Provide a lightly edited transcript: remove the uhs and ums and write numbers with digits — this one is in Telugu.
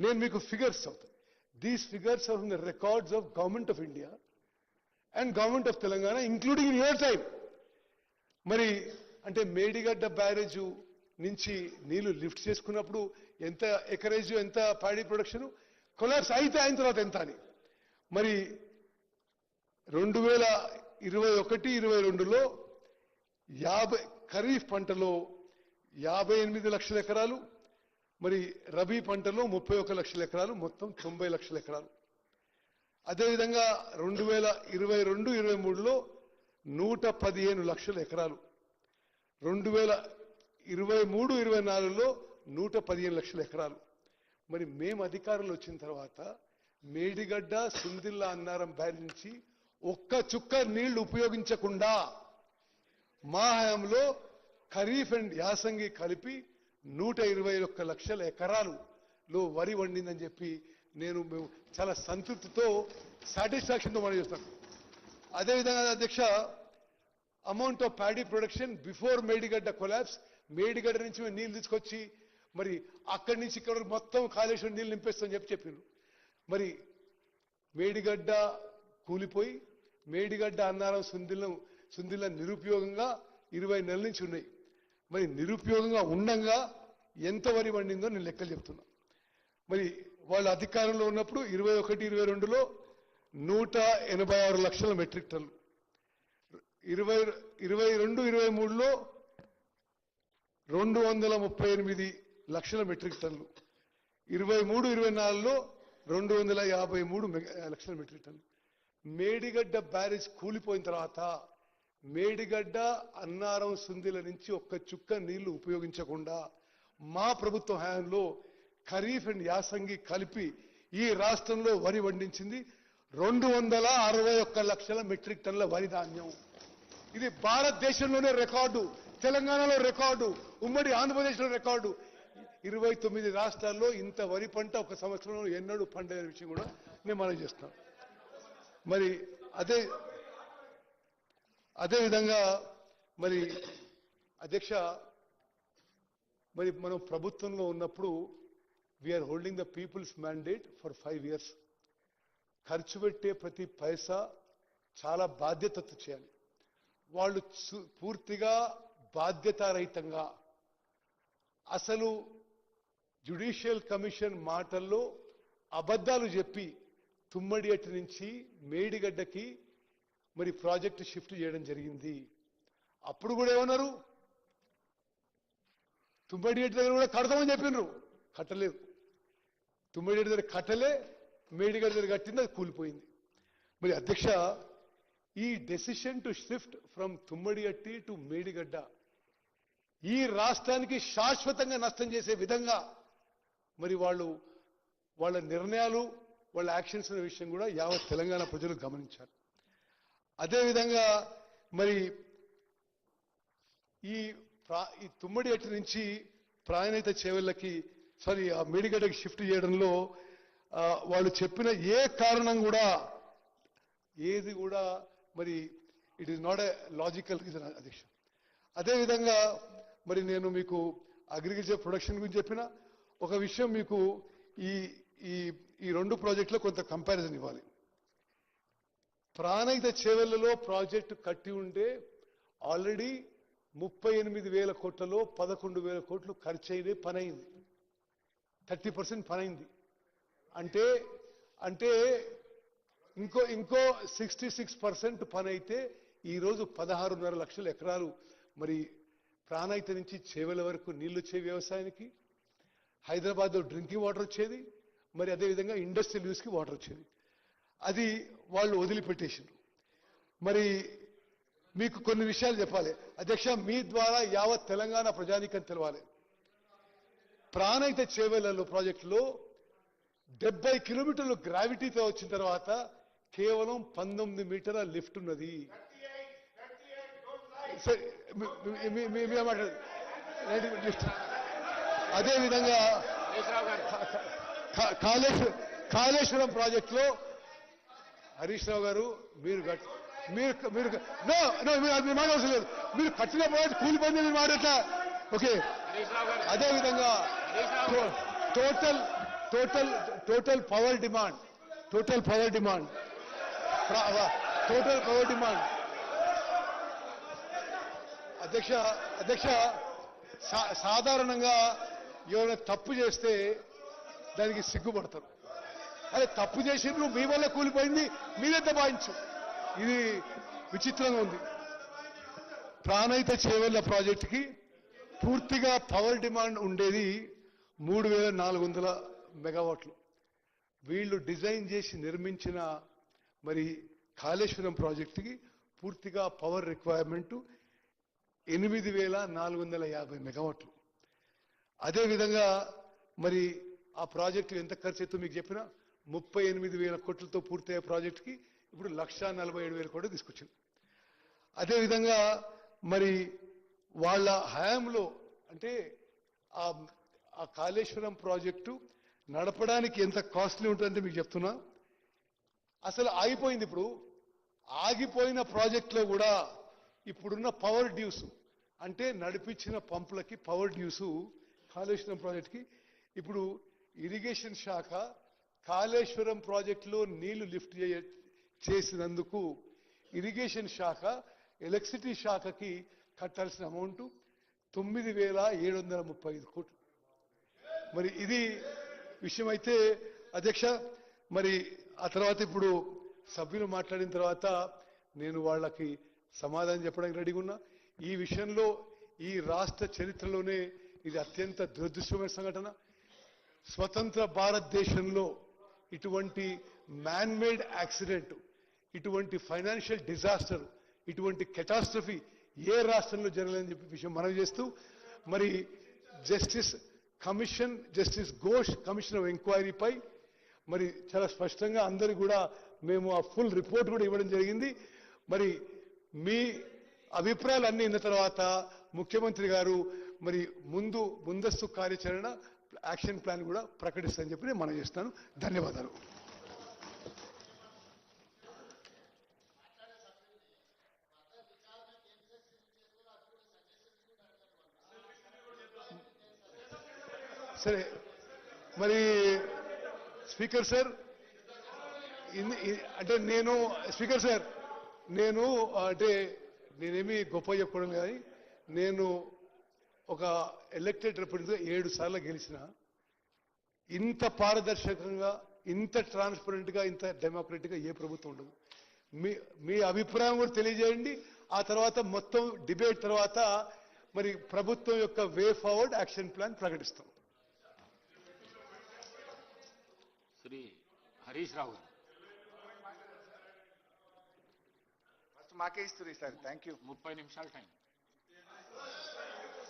నేను మీకు ఫిగర్స్ అవుతాను. These figures are from the records of government of India and government of Telangana including in your time. మరి అంటే మేడిగడ్డ బ్యారేజ్ నుంచి నీళ్లు లిఫ్ట్ చేసుకున్నప్పుడు ఎంత ఎకరేజ్, ఎంత ప్యాడీ ప్రొడక్షన్, కొలాప్స్ అయిన తర్వాత ఎంత అని. మరి 2021-22లో ఖరీఫ్ పంటలో 58 లక్షల ఎకరాలు, మరి రబీ పంటలో 31 లక్షల ఎకరాలు, మొత్తం 90 లక్షల ఎకరాలు. అదేవిధంగా 2022-23లో 115 లక్షల ఎకరాలు, 2023-24లో 115 లక్షల ఎకరాలు. మరి మేము అధికారంలో వచ్చిన తర్వాత మేడిగడ్డ, సుందిల్ల, అన్నారం బ్యారేజ్ నుంచి ఒక్క చుక్క నీళ్లు ఉపయోగించకుండా మా హయాంలో ఖరీఫ్ అండ్ యాసంగి కలిపి 121 లక్షల ఎకరాలులో వరి వండిందని చెప్పి మేము చాలా సంతృప్తితో, సాటిస్ఫాక్షన్తో మనం చేస్తాం. అదేవిధంగా అధ్యక్ష, amount of paddy production before Medigadda collapse, Medigadda నుంచి మేము నీళ్ళు తీసుకొచ్చి మరి అక్కడి నుంచి ఇక్కడ మొత్తం కాళేశ్వరం నీళ్ళు నింపేస్తామని చెప్పిండ్రు. మరి మేడిగడ్డ కూలిపోయి మేడిగడ్డ, అన్నారం, సుందిల్ల నిరుపయోగంగా 20 నెలల నుంచి ఉన్నాయి. మరి నిరుపయోగంగా ఉండంగా ఎంత వరి వండిందో నేను లెక్కలు చెప్తున్నా. మరి వాళ్ళ అధికారంలో ఉన్నప్పుడు 21-22లో 186 లక్షల మెట్రిక్ టన్నులు, 22-23లో 238 లక్షల మెట్రిక్ టన్నులు, 23-24లో 253 లక్షల మెట్రిక్ టన్నులు. మేడిగడ్డ బ్యారేజ్ కూలిపోయిన తర్వాత మేడిగడ్డ, అన్నారం, సుందిల నుంచి ఒక్క చుక్క నీళ్లు ఉపయోగించకుండా మా ప్రభుత్వ హయాంలో ఖరీఫ్ అండ్ యాసంగి కలిపి ఈ రాష్ట్రంలో వరి వండించింది 261 లక్షల మెట్రిక్ టన్నుల వరి ధాన్యం. ఇది భారతదేశంలోనే రికార్డు, తెలంగాణలో రికార్డు, ఉమ్మడి ఆంధ్రప్రదేశ్లో రికార్డు. 29 రాష్ట్రాల్లో ఇంత వరి పంట ఒక సంవత్సరంలో ఎన్నడూ పండైన విషయం కూడా నేను మనం చేస్తున్నాను. మరి అదేవిధంగా మరి అధ్యక్ష, మరి మనం ప్రభుత్వంలో ఉన్నప్పుడు we are holding the people's mandate for 5 years. ఖర్చు పెట్టే ప్రతి పైసా చాలా బాధ్యతతో చేయాలి. వాళ్ళు పూర్తిగా బాధ్యతారహితంగా, అసలు జ్యుడిషియల్ కమిషన్ మాటల్లో అబద్ధాలు చెప్పి తుమ్మడియట్టి నుంచి మేడిగడ్డకి మరి ప్రాజెక్టు షిఫ్ట్ చేయడం జరిగింది. అప్పుడు కూడా ఏమన్నారు, తుమ్మడియట్టి దగ్గర కూడా కడతామని చెప్పినారు, కట్టలేదు. తుమ్మడియట్టి దగ్గర కట్టలే, మేడిగడ్డ దగ్గర కట్టింది, అది కూలిపోయింది. మరి అధ్యక్ష, ఈ decision to shift from Tummidihatti to Medigadda ఈ రాష్ట్రానికి శాశ్వతంగా నష్టం చేసే విధంగా మరి వాళ్ళ నిర్ణయాలు, వాళ్ళ యాక్షన్స్ అనే విషయం కూడా యావత్ తెలంగాణ ప్రజలు గమనించారు. అదేవిధంగా మరి ఈ తుమ్మడియట్టి నుంచి ప్రాణహిత చేవెళ్ళకి ఆ మేడిగడ్డకి షిఫ్ట్ చేయడంలో వాళ్ళు చెప్పిన ఏ కారణం కూడా ఏది కూడా మరి it is not a logical reason అధ్యక్ష. అదేవిధంగా మరి నేను మీకు అగ్రికల్చర్ ప్రొడక్షన్ గురించి చెప్పిన ఒక విషయం మీకు ఈ 2 ప్రాజెక్టులో కొంత కంపారిజన్ ఇవ్వాలి. ప్రాణహిత చేవెళ్లలో ప్రాజెక్టు కట్టి ఉంటే ఆల్రెడీ 38,000 కోట్లలో 11,000 కోట్లు ఖర్చు అయింది, పని అయింది, 30% పని అయింది. అంటే ఇంకో 66% పని అయితే ఈరోజు 16.5 లక్షల ఎకరాలు మరి ప్రాణహిత నుంచి చేవెళ్ల వరకు నీళ్లు వచ్చే వ్యవసాయానికి, హైదరాబాద్లో డ్రింకింగ్ వాటర్ వచ్చేది, మరి అదేవిధంగా ఇండస్ట్రియల్ యూస్కి వాటర్ వచ్చేది. అది వాళ్ళు వదిలిపెట్టేసారు. మరి మీకు కొన్ని విషయాలు చెప్పాలి అధ్యక్ష, మీ ద్వారా యావత్ తెలంగాణ ప్రజానీకం తెలవాలి. ప్రాణహిత చేవెళ్లలో ప్రాజెక్టులో 70 కిలోమీటర్లు గ్రావిటీతో వచ్చిన తర్వాత కేవలం 19 మీటర్ల లిఫ్ట్ ఉన్నది. అదేవిధంగా కాళేశ్వరం ప్రాజెక్టులో హరీష్ రావు గారు మీరు మాట అవసరం లేదు, మీరు కట్టిన ప్రాజెక్ట్ కూలిపోయింది మీరు మాట. ఓకే, అదేవిధంగా total power demand total power demand అధ్యక్ష సాధారణంగా ఎవరైనా తప్పు చేస్తే దానికి సిగ్గుపడతారు. అరే తప్పు చేసిండ్రు, మీ వల్ల కూలిపోయింది, మీరే దబాయించు. ఇది విచిత్రంగా ఉంది. ప్రాణహిత చేవెళ్ల ప్రాజెక్టుకి పూర్తిగా పవర్ డిమాండ్ ఉండేది 3400 మెగావాట్లు. వీళ్ళు డిజైన్ చేసి నిర్మించిన మరి కాళేశ్వరం ప్రాజెక్టుకి పూర్తిగా పవర్ రిక్వైర్మెంట్ 8450 మెగావాట్లు. అదేవిధంగా మరి ఆ ప్రాజెక్టు ఎంత ఖర్చు అవుతుందో మీకు చెప్పిన 38,000 కోట్లతో పూర్తయ్యే ప్రాజెక్టుకి ఇప్పుడు 1,47,000 కోట్లు తీసుకొచ్చింది. అదేవిధంగా మరి వాళ్ళ హయాంలో అంటే ఆ కాళేశ్వరం ప్రాజెక్టు నడపడానికి ఎంత కాస్ట్లీ ఉంటుందంటే మీకు చెప్తున్నా. అసలు ఆగిపోయింది. ఇప్పుడు ఆగిపోయిన ప్రాజెక్టులో కూడా ఇప్పుడున్న పవర్ డ్యూస్ అంటే నడిపించిన పంపులకి పవర్ డ్యూస్ కాళేశ్వరం ప్రాజెక్టుకి ఇప్పుడు ఇరిగేషన్ శాఖ కాళేశ్వరం ప్రాజెక్టులో నీళ్లు లిఫ్ట్ చేసినందుకు ఇరిగేషన్ శాఖ ఎలక్ట్రిసిటీ శాఖకి కట్టాల్సిన అమౌంట్ 9,735 కోట్లు. మరి ఇది విషయం అయితే అధ్యక్ష, మరి ఆ తర్వాత ఇప్పుడు సభ్యులు మాట్లాడిన తర్వాత నేను వాళ్ళకి సమాధానం చెప్పడానికి రెడీగా ఉన్నా. ఈ విషయంలో ఈ రాష్ట్ర చరిత్రలోనే ఇది అత్యంత దురదృష్టమైన సంఘటన. స్వతంత్ర భారతదేశంలో ఇటువంటి మ్యాన్మేడ్ యాక్సిడెంట్, ఇటువంటి ఫైనాన్షియల్ డిజాస్టర్, ఇటువంటి కెటాస్ట్రఫీ ఏ రాష్ట్రంలో జరగలేదని చెప్పి విషయం మనవి చేస్తూ మరి జస్టిస్ ఘోష్ కమిషన్ ఆఫ్ ఎంక్వైరీపై మరి చాలా స్పష్టంగా అందరికీ కూడా మేము ఆ ఫుల్ రిపోర్ట్ కూడా ఇవ్వడం జరిగింది. మరి మీ అభిప్రాయాలు అన్ని ఇన్న తర్వాత ముఖ్యమంత్రి గారు మరి ముందస్తు కార్యాచరణ యాక్షన్ ప్లాన్ కూడా ప్రకటిస్తారని చెప్పి నేను మనవి చేస్తాను. ధన్యవాదాలు. సరే మరి స్పీకర్ సార్ అంటే స్పీకర్ సార్ అంటే నేనేమి గొప్ప చెప్పడం కానీ నేను ఒక ఎలక్టెడ్ రిప్రజెంటేటివ్ 7 సార్లు గెలిచిన ఇంత పారదర్శకంగా, ఇంత ట్రాన్స్పరెంట్గా, ఇంత డెమోక్రటిక్గా ఏ ప్రభుత్వం ఉండదు. మీ అభిప్రాయం కూడా తెలియజేయండి. ఆ తర్వాత మొత్తం డిబేట్ తర్వాత మరి ప్రభుత్వం యొక్క వే ఫార్వర్డ్ యాక్షన్ ప్లాన్ ప్రకటిస్తాం. శ్రీ హరీష్ రావు మాకే ఇస్తుంది సార్. Thank you. 30 నిమిషాలు టైం.